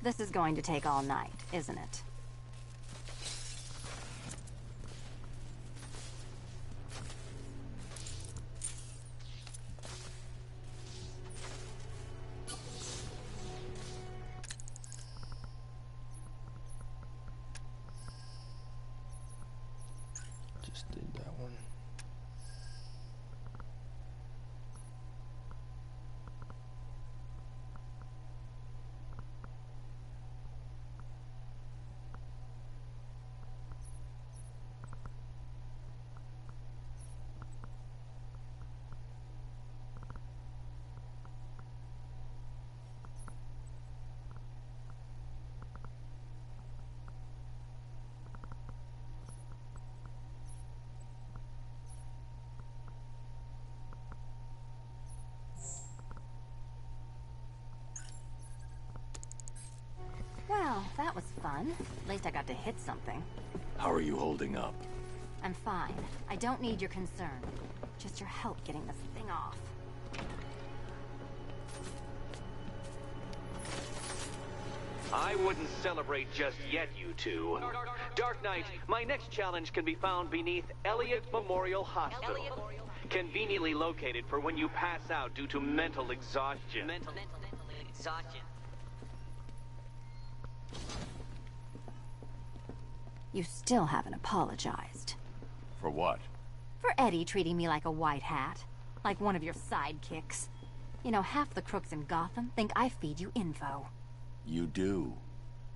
This is going to take all night, isn't it? Just did that one. Well, that was fun. At least I got to hit something. How are you holding up? I'm fine. I don't need your concern. Just your help getting this thing off. I wouldn't celebrate just yet, you two. Dark Knight, my next challenge can be found beneath Elliott Memorial Hospital. Conveniently located for when you pass out due to mental exhaustion. Mental exhaustion. You still haven't apologized. For what? For Eddie treating me like a white hat. Like one of your sidekicks. You know, half the crooks in Gotham think I feed you info. You do.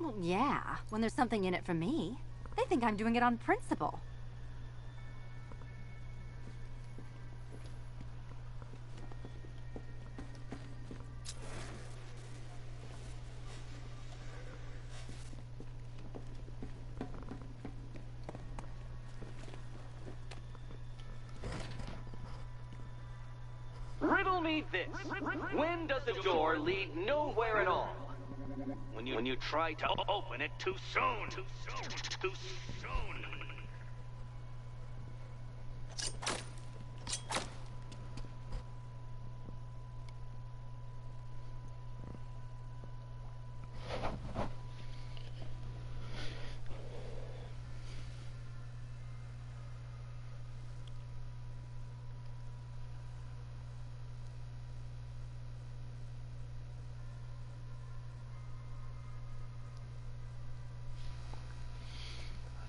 Well, yeah, when there's something in it for me. They think I'm doing it on principle. Riddle me this. When does a door lead nowhere at all? When you try to open it too soon. Too soon.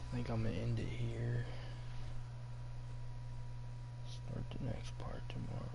I think I'm gonna end it here. Start the next part tomorrow.